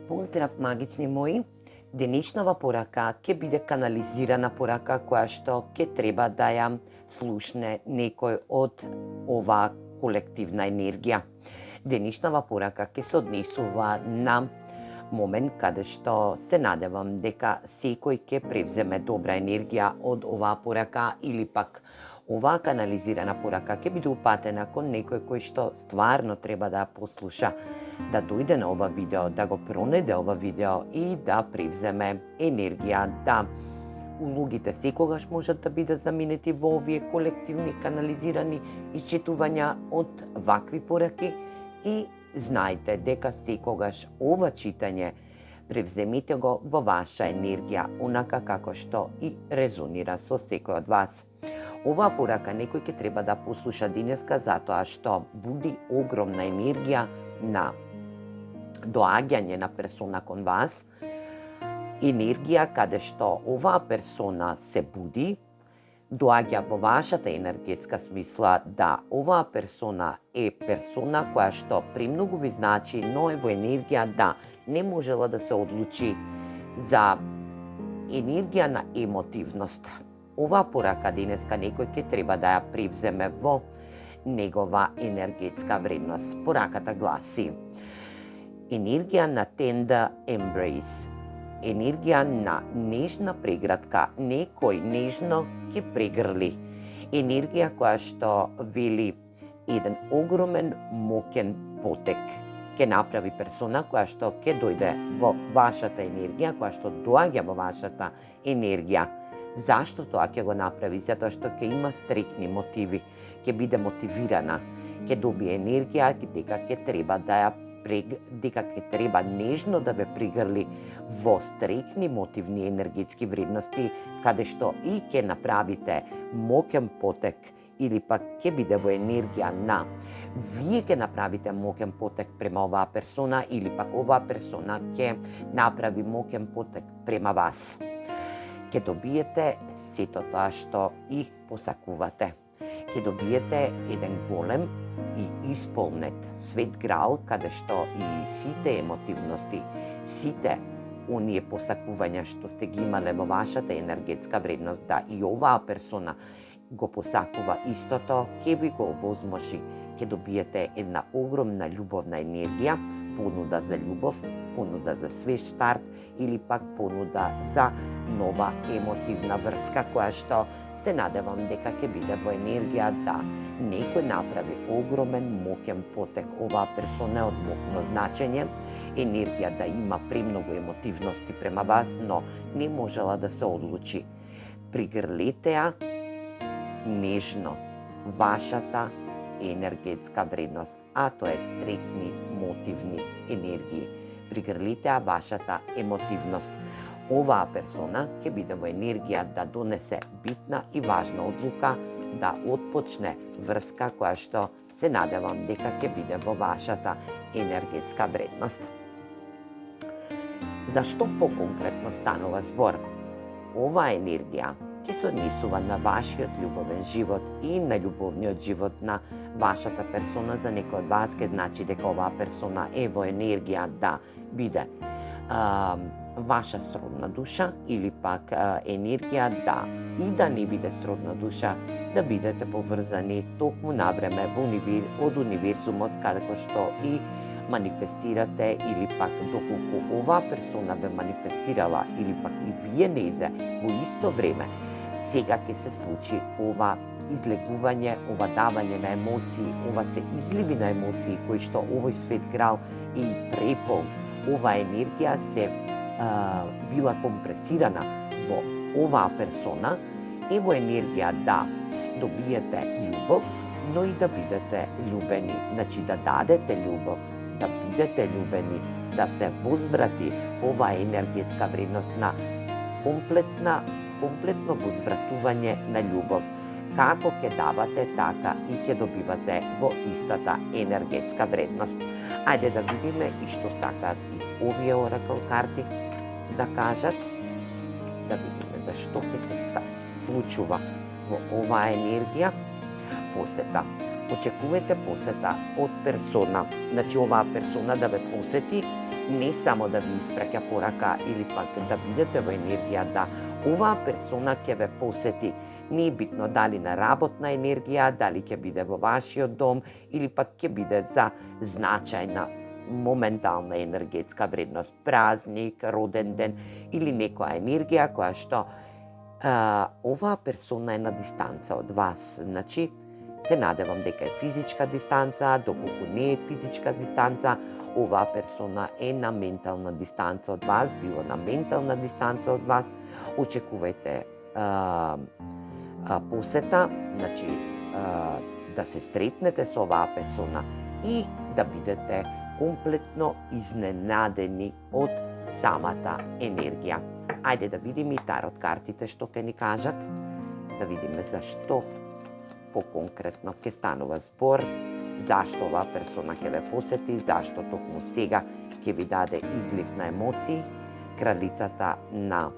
Поздрав, магични мои! Денешнава порака ќе биде канализирана порака која што ќе треба да ја слушне некој од оваа колективна енергија. Денешнава порака ќе се однесува на момент каде што се надевам дека секој ќе превземе добра енергија од оваа порака или пак оваа канализирана порака ќе биде упатена кон некој кој што стварно треба да ја послуша, да дојде на ова видео, да го пронајде ова видео и да превземе енергија, да улогите секогаш можат да бидат заменети во овие колективни канализирани ичитувања од вакви пораки и знаете дека секогаш ова читање превземите го во ваша енергија, онака како што и резонира со секој од вас. Оваа порака некој ќе треба да послуша денеска затоа што буди огромна енергија на доаѓање на персона кон вас, енергија каде што оваа персона се буди, доаѓа во вашата енергетска смисла да оваа персона е персона која што премногу ви значи, но е во енергија да не можела да се одлучи за енергија на емотивност. Оваа порака денеска некој ќе треба да ја превземе во негова енергетска вредност. Пораката гласи: енергија на tender embrace, енергија на нежна прегратка, некој нежно ќе прегрли, енергија која што вели еден огромен моќен потек, ќе направи персона која што ќе дојде во вашата енергија, која што доаѓа во вашата енергија. Зашто тоа ќе го направи? Затоа што ќе има стрикни мотиви, ќе биде мотивирана, ќе добие енергија дека ќе треба да ја дека ќе треба нежно да ве пригрли во стрикни мотивни енергетски вредности, каде што и ќе направите моќен потек или пак ќе биде во енергија на вие ќе направите моќен потек према оваа персона или пак оваа персона ќе направи моќен потек према вас. Ќе добиете сето тоа што и посакувате. Ќе добиете еден голем и исполнет свет грал, каде што и сите емотивности, сите оние посакувања што сте ги имале во вашата енергетска вредност, да и оваа персона го посакува истото, ќе ви го овозможи. Ќе добиете една огромна љубовна енергија, понуда за љубов, понуда за свеж старт или пак понуда за нова емотивна врска која што се надевам дека ќе биде во енергија да некој направи огромен моќен потек. Оваа персона е од моќно значење, енергија да има премногу емотивности према вас, но не можела да се одлучи. Пригрлете ја нежно вашата енергетска вредност, а тоа е стрикни мотивни енергии. Пригрлите ја вашата емотивност. Оваа персона ќе биде во енергија да донесе битна и важна одлука, да отпочне врска која што се надевам дека ќе биде во вашата енергетска вредност. Зашто поконкретно станува збор? Оваа енергија ќе се однесува на вашиот љубовен живот и на љубовниот живот на вашата персона. За некој од вас ќе значи дека оваа персона е во енергија да биде ваша сродна душа или пак енергија да и да не биде сродна душа, да бидете поврзани токму на време од универзумот, каде што и манифестирате или пак доколку оваа персона ве манифестирала или пак и вие незе во исто време, сега ќе се случи ова излегување, ова давање на емоции, ова се изливи на емоции кои што овој свет грал и препол. Ова енергија се била компресирана во оваа персона, е во енергија да добиете љубов, но и да бидете љубени. Значи да дадете љубов, да бидете љубени, да се возврати оваа енергетска вредност на комплетно возвратување на љубов. Како ќе давате, така и ќе добивате во истата енергетска вредност. Ајде да видиме и што сакаат и овие оракл карти да кажат, да видиме зашто ќе се случува во оваа енергија посета. Очекувате посета од персона. Значи оваа персона да ве посети не само да ви испраќа порака или пак да бидете во енергија да оваа персона ќе ве посети. Не е битно дали на работна енергија, дали ќе биде во вашиот дом или пак ќе биде за значајна моментална енергетска вредност, празник, роден ден или некоја енергија која што оваа персона е на дистанца од вас. Значи, се надевам дека е физичка дистанца, доколку не е физичка дистанца, оваа персона е на ментална дистанца од вас, било на ментална дистанца од вас. Очекувајте посета, значи да се сретнете со оваа персона и да бидете комплетно изненадени од самата енергија. Ајде да видиме и тарот картите што ќе ни кажат, да видиме зашто поконкретно ќе станува збор, зашто оваа персона ќе ве посети, зашто токму сега ќе ви даде излив на емоции. Кралицата на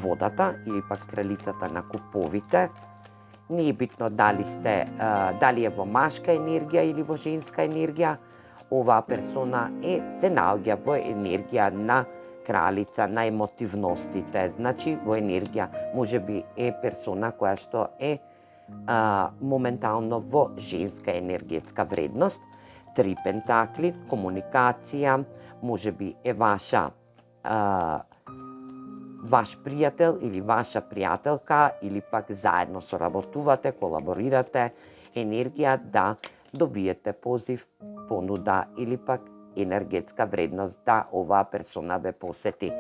водата или пак кралицата на куповите. Не е битно дали е во машка енергија или во женска енергија. Оваа персона се наоѓа во енергија на кралица, на емотивностите. Значи, во енергија можеби е персона која што е моментално во женска енергетска вредност. 3 пентакли, комуникација, можеби е ваш пријател или ваша пријателка или пак заедно соработувате, колаборирате, енергија да добиете позив, понуда или пак енергетска вредност да оваа персона ве посети.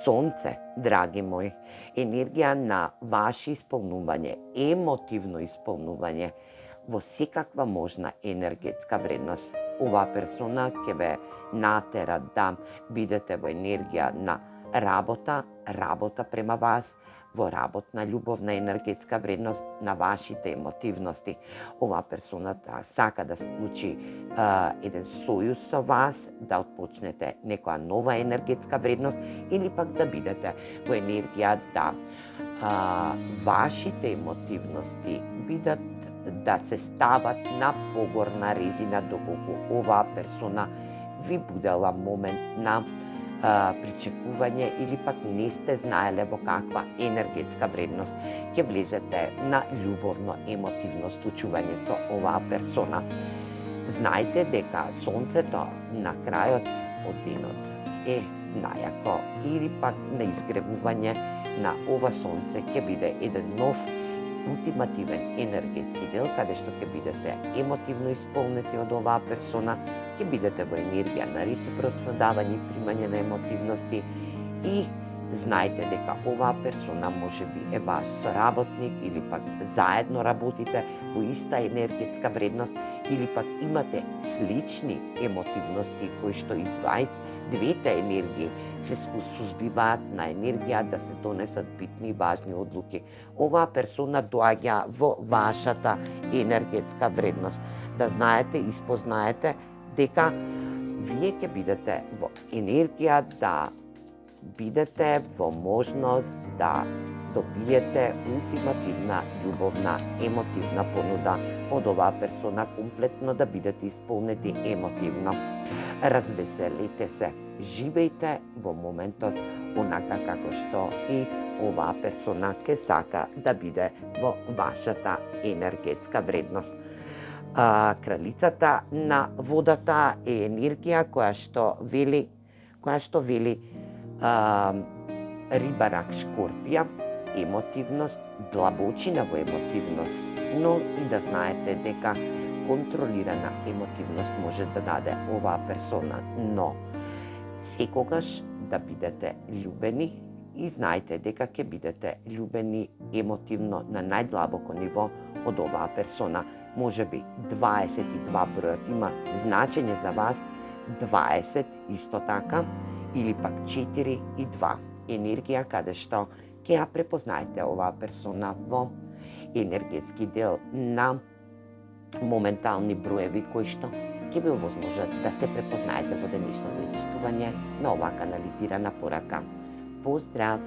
Сонце, драги мои, енергија на ваше исполнување, емотивно исполнување во секаква можна енергетска вредност. Оваа персона ќе ве натера да бидете во енергија на работа према вас, во работна, љубовна енергетска вредност на вашите емотивности. Оваа персона сака да склучи еден сојуз со вас, да отпочнете некоја нова енергетска вредност или пак да бидете во енергија да вашите емотивности бидат да се стават на погорна резина доколку оваа персона ви будела момент на причекување или пак не сте знаеле во каква енергетска вредност ќе влезете на љубовно емотивно случување со оваа персона. Знајте дека сонцето на крајот од денот е најако или пак на изгревување на ова сонце ќе биде еден нов ултимативен енергетски дел, каде што ќе бидете емотивно исполнети од оваа персона, ќе бидете во енергија на реципрочно давање и примање на емотивности и знајте дека оваа персона можеби е ваш соработник или пак заедно работите во иста енергетска вредност или пак имате слични емотивности кои што и двете енергии се сузбиваат на енергија да се донесат битни и важни одлуки. Оваа персона доаѓа во вашата енергетска вредност. Да знаете и спознаете дека вие ќе бидете во енергија да бидете во можност да добиете ултимативна, љубовна, емотивна понуда од оваа персона, комплетно да бидете исполнети емотивно. Развеселите се, живејте во моментот онака како што и оваа персона ке сака да биде во вашата енергетска вредност. Кралицата на водата е енергија која што вели риба, рак, шкорпија, емотивност, длабочина во емотивност, но и да знаете дека контролирана емотивност може да даде оваа персона, но секогаш да бидете љубени и знаете дека ќе бидете љубени емотивно на најдлабоко ниво од оваа персона. Можеби 22 бројот има значење за вас, 20 исто така, или пак 4 и 2. Енергија каде што ќе ја препознаете оваа персона во енергетски дел на моментални броеви кои што ќе ви овозможат да се препознаете во денешното известување на оваа канализирана порака. Поздрав!